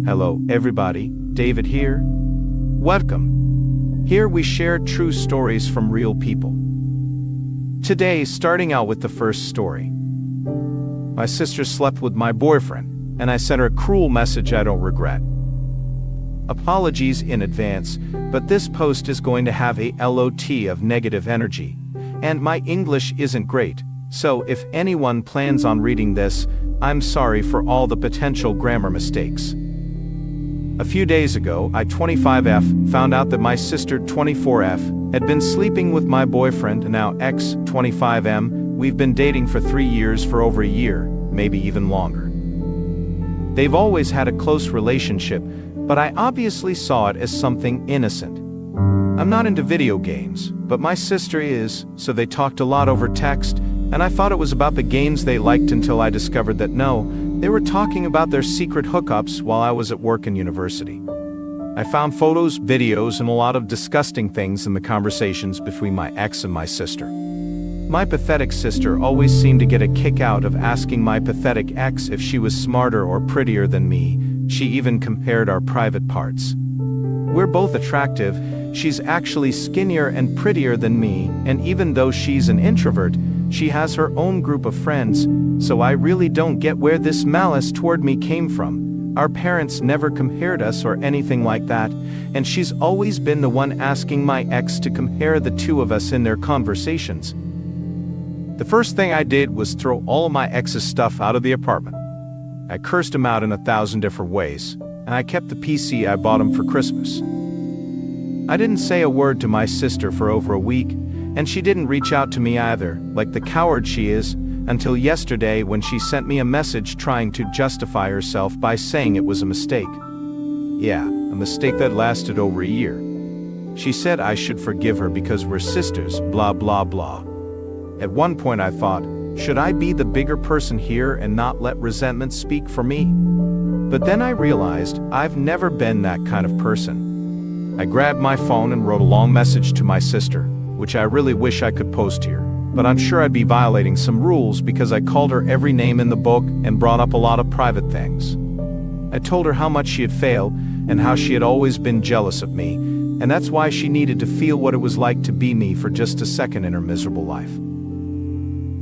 Hello, everybody. David here. Welcome. Here we share true stories from real people. Today, starting out with the first story. My sister slept with my boyfriend, and I sent her a cruel message I don't regret. Apologies in advance, but this post is going to have a lot of negative energy, and my English isn't great, so if anyone plans on reading this, I'm sorry for all the potential grammar mistakes. A few days ago, I 25F found out that my sister 24F had been sleeping with my boyfriend, now ex 25M. We've been dating for 3 years, for over a year, maybe even longer. They've always had a close relationship, but I obviously saw it as something innocent. I'm not into video games, but my sister is, so they talked a lot over text, and I thought it was about the games they liked until I discovered that no, they were talking about their secret hookups while I was at work and university. I found photos, videos, and a lot of disgusting things in the conversations between my ex and my sister. My pathetic sister always seemed to get a kick out of asking my pathetic ex if she was smarter or prettier than me. She even compared our private parts. We're both attractive. She's actually skinnier and prettier than me, and even though she's an introvert, she has her own group of friends, so I really don't get where this malice toward me came from. Our parents never compared us or anything like that, and she's always been the one asking my ex to compare the two of us in their conversations. The first thing I did was throw all of my ex's stuff out of the apartment. I cursed him out in 1,000 different ways, and I kept the PC I bought him for Christmas. I didn't say a word to my sister for over a week, and she didn't reach out to me either, like the coward she is, until yesterday when she sent me a message trying to justify herself by saying it was a mistake. Yeah, a mistake that lasted over a year. She said I should forgive her because we're sisters, blah blah blah. At one point I thought, should I be the bigger person here and not let resentment speak for me? But then I realized I've never been that kind of person. I grabbed my phone and wrote a long message to my sister, which I really wish I could post here, but I'm sure I'd be violating some rules because I called her every name in the book and brought up a lot of private things. I told her how much she had failed and how she had always been jealous of me, and that's why she needed to feel what it was like to be me for just a second in her miserable life.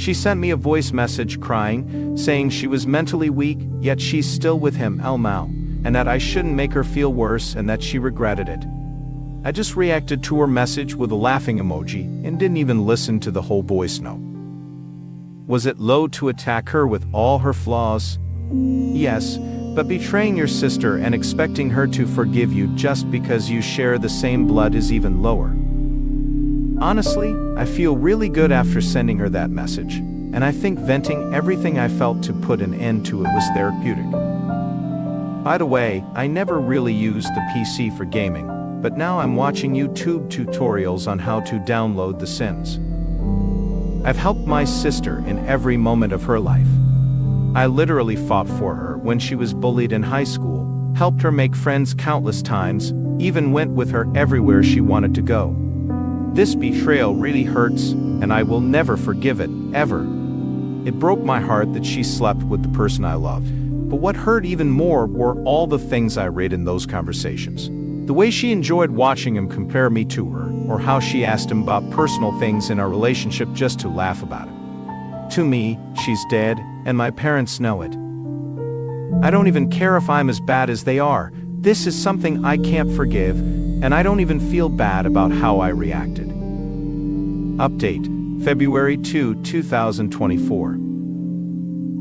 She sent me a voice message crying, saying she was mentally weak, yet she's still with him, Elmau, and that I shouldn't make her feel worse and that she regretted it. I just reacted to her message with a laughing emoji and didn't even listen to the whole voice note. Was it low to attack her with all her flaws? Yes, but betraying your sister and expecting her to forgive you just because you share the same blood is even lower. Honestly, I feel really good after sending her that message, and I think venting everything I felt to put an end to it was therapeutic. By the way, I never really used the PC for gaming, but now I'm watching YouTube tutorials on how to download The Sims. I've helped my sister in every moment of her life. I literally fought for her when she was bullied in high school, helped her make friends countless times, even went with her everywhere she wanted to go. This betrayal really hurts, and I will never forgive it, ever. It broke my heart that she slept with the person I loved, but what hurt even more were all the things I read in those conversations. The way she enjoyed watching him compare me to her, or how she asked him about personal things in our relationship just to laugh about it. To me, she's dead, and my parents know it. I don't even care if I'm as bad as they are. This is something I can't forgive, and I don't even feel bad about how I reacted. Update, February 2, 2024.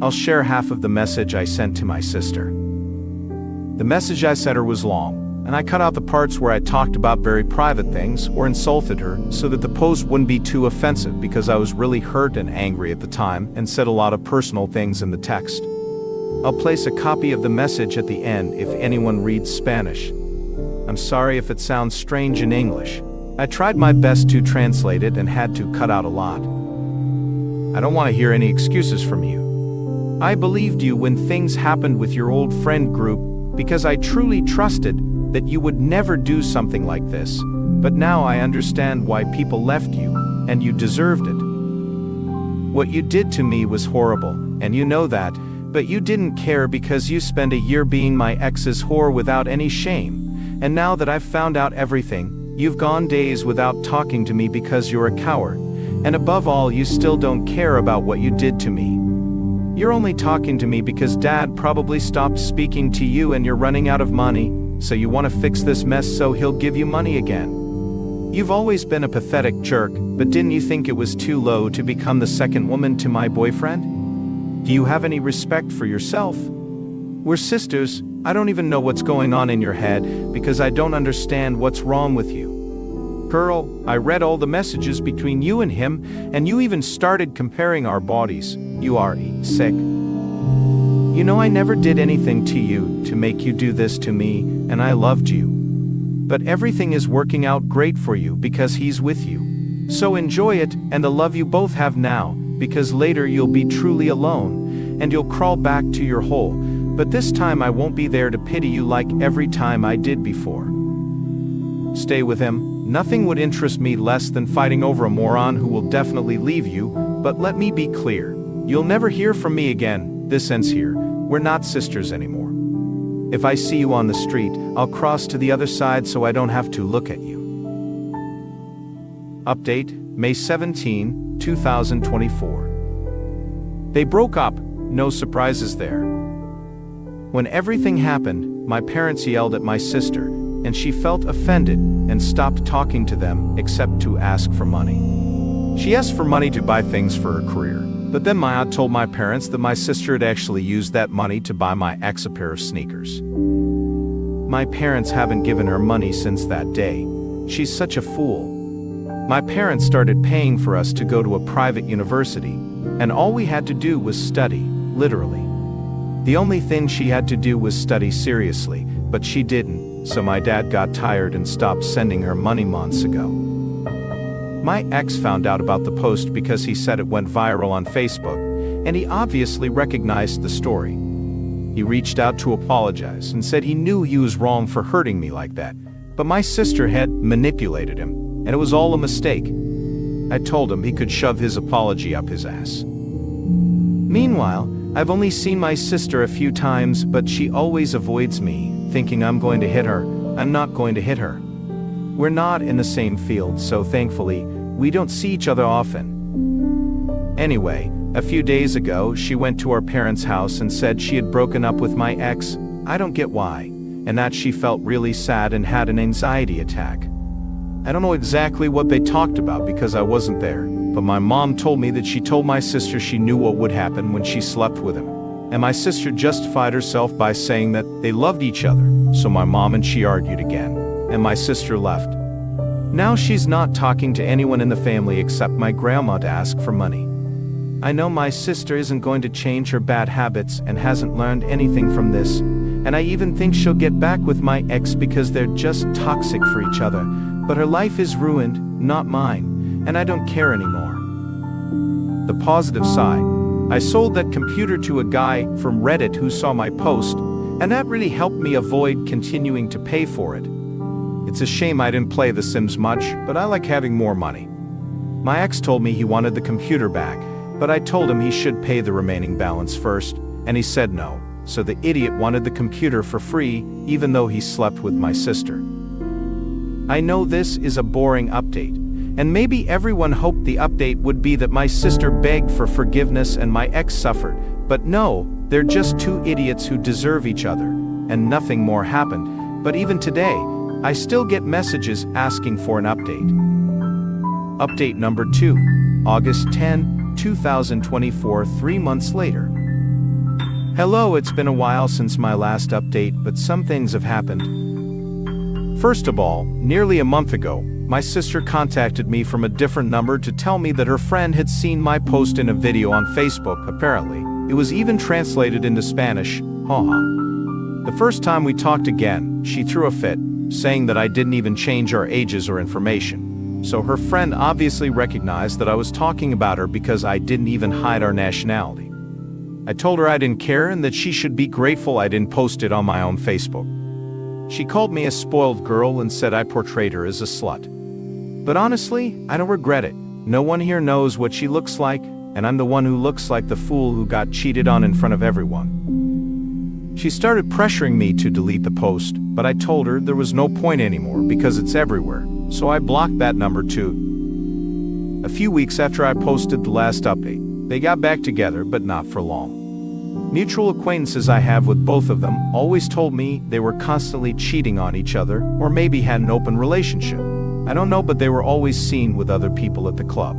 I'll share half of the message I sent to my sister. The message I sent her was long, and I cut out the parts where I talked about very private things or insulted her so that the post wouldn't be too offensive because I was really hurt and angry at the time and said a lot of personal things in the text. I'll place a copy of the message at the end if anyone reads Spanish. I'm sorry if it sounds strange in English. I tried my best to translate it and had to cut out a lot. I don't want to hear any excuses from you. I believed you when things happened with your old friend group because I truly trusted that you would never do something like this, but now I understand why people left you, and you deserved it. What you did to me was horrible, and you know that, But you didn't care because you spent a year being my ex's whore without any shame. And now that I've found out everything, you've gone days without talking to me because you're a coward. And above all, you still don't care about what you did to me. You're only talking to me because Dad probably stopped speaking to you and you're running out of money, so you want to fix this mess so he'll give you money again. You've always been a pathetic jerk, but didn't you think it was too low to become the second woman to my boyfriend? Do you have any respect for yourself? We're sisters. I don't even know what's going on in your head because I don't understand what's wrong with you. Girl, I read all the messages between you and him, and you even started comparing our bodies. You are sick. You know I never did anything to you to make you do this to me, and I loved you. But everything is working out great for you because he's with you. So enjoy it and the love you both have now, because later you'll be truly alone, and you'll crawl back to your hole. But this time I won't be there to pity you like every time I did before. Stay with him. Nothing would interest me less than fighting over a moron who will definitely leave you, but let me be clear. You'll never hear from me again. This ends here. We're not sisters anymore. If I see you on the street, I'll cross to the other side so I don't have to look at you. Update, May 17, 2024. They broke up. No surprises there. When everything happened, my parents yelled at my sister, and she felt offended and stopped talking to them except to ask for money. She asked for money to buy things for her career, but then my aunt told my parents that my sister had actually used that money to buy my ex a pair of sneakers. My parents haven't given her money since that day. She's such a fool. My parents started paying for us to go to a private university, and all we had to do was study, literally. The only thing she had to do was study seriously, but she didn't, so my dad got tired and stopped sending her money months ago. My ex found out about the post because he said it went viral on Facebook, and he obviously recognized the story. He reached out to apologize and said he knew he was wrong for hurting me like that, but my sister had manipulated him, and it was all a mistake. I told him he could shove his apology up his ass. Meanwhile, I've only seen my sister a few times, but she always avoids me, thinking I'm going to hit her. I'm not going to hit her. We're not in the same field, so thankfully, we don't see each other often. Anyway, a few days ago, she went to our parents' house and said she had broken up with my ex. I don't get why, and that she felt really sad and had an anxiety attack. I don't know exactly what they talked about because I wasn't there, but my mom told me that she told my sister she knew what would happen when she slept with him. And my sister justified herself by saying that they loved each other, so my mom and she argued again, and my sister left. Now she's not talking to anyone in the family except my grandma to ask for money. I know my sister isn't going to change her bad habits and hasn't learned anything from this, and I even think she'll get back with my ex because they're just toxic for each other, but her life is ruined, not mine, and I don't care anymore. The positive side. I sold that computer to a guy from Reddit who saw my post, and that really helped me avoid continuing to pay for it. It's a shame I didn't play The Sims much, but I like having more money. My ex told me he wanted the computer back, but I told him he should pay the remaining balance first, and he said no, so the idiot wanted the computer for free, even though he slept with my sister. I know this is a boring update, and maybe everyone hoped the update would be that my sister begged for forgiveness and my ex suffered, but no, they're just two idiots who deserve each other, and nothing more happened. But even today, I still get messages asking for an update. Update number 2, August 10, 2024, 3 months later. Hello, it's been a while since my last update, but some things have happened. First of all, nearly a month ago, my sister contacted me from a different number to tell me that her friend had seen my post in a video on Facebook. Apparently, it was even translated into Spanish. Haha. The first time we talked again, she threw a fit, saying that I didn't even change our ages or information. So her friend obviously recognized that I was talking about her because I didn't even hide our nationality. I told her I didn't care and that she should be grateful I didn't post it on my own Facebook. She called me a spoiled girl and said I portrayed her as a slut. But honestly, I don't regret it. No one here knows what she looks like, and I'm the one who looks like the fool who got cheated on in front of everyone. She started pressuring me to delete the post, but I told her there was no point anymore because it's everywhere, so I blocked that number too. A few weeks after I posted the last update, they got back together, but not for long. Mutual acquaintances I have with both of them always told me they were constantly cheating on each other or maybe had an open relationship. I don't know, but they were always seen with other people at the club.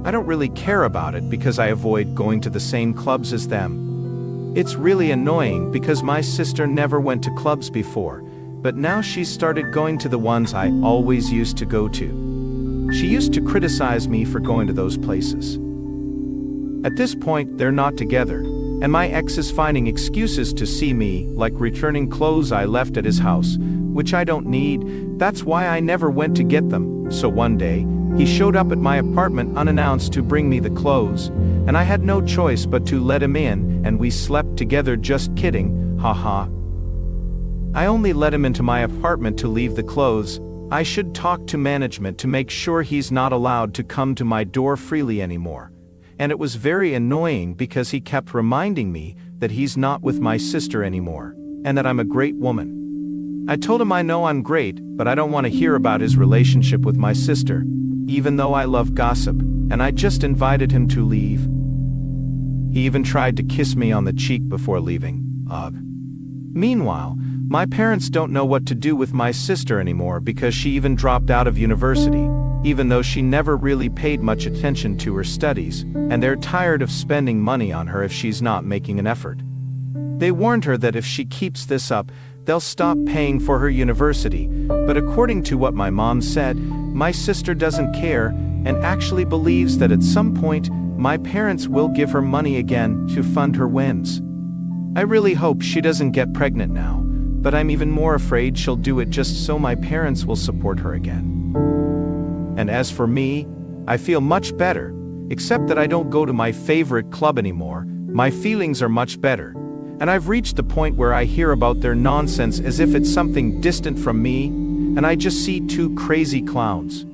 I don't really care about it because I avoid going to the same clubs as them. It's really annoying because my sister never went to clubs before, but now she's started going to the ones I always used to go to. She used to criticize me for going to those places. At this point, they're not together, and my ex is finding excuses to see me, like returning clothes I left at his house, which I don't need. That's why I never went to get them. So one day, he showed up at my apartment unannounced to bring me the clothes, and I had no choice but to let him in, and we slept together. Just kidding, haha. I only let him into my apartment to leave the clothes. I should talk to management to make sure he's not allowed to come to my door freely anymore. And it was very annoying because he kept reminding me that he's not with my sister anymore, and that I'm a great woman. I told him I know I'm great, but I don't want to hear about his relationship with my sister, even though I love gossip, and I just invited him to leave. He even tried to kiss me on the cheek before leaving. Ugh. Meanwhile, my parents don't know what to do with my sister anymore because she even dropped out of university, even though she never really paid much attention to her studies, and they're tired of spending money on her if she's not making an effort. They warned her that if she keeps this up, they'll stop paying for her university, but according to what my mom said, my sister doesn't care and actually believes that at some point, my parents will give her money again to fund her whims. I really hope she doesn't get pregnant now, but I'm even more afraid she'll do it just so my parents will support her again. And as for me, I feel much better, except that I don't go to my favorite club anymore. My feelings are much better, and I've reached the point where I hear about their nonsense as if it's something distant from me, and I just see two crazy clowns.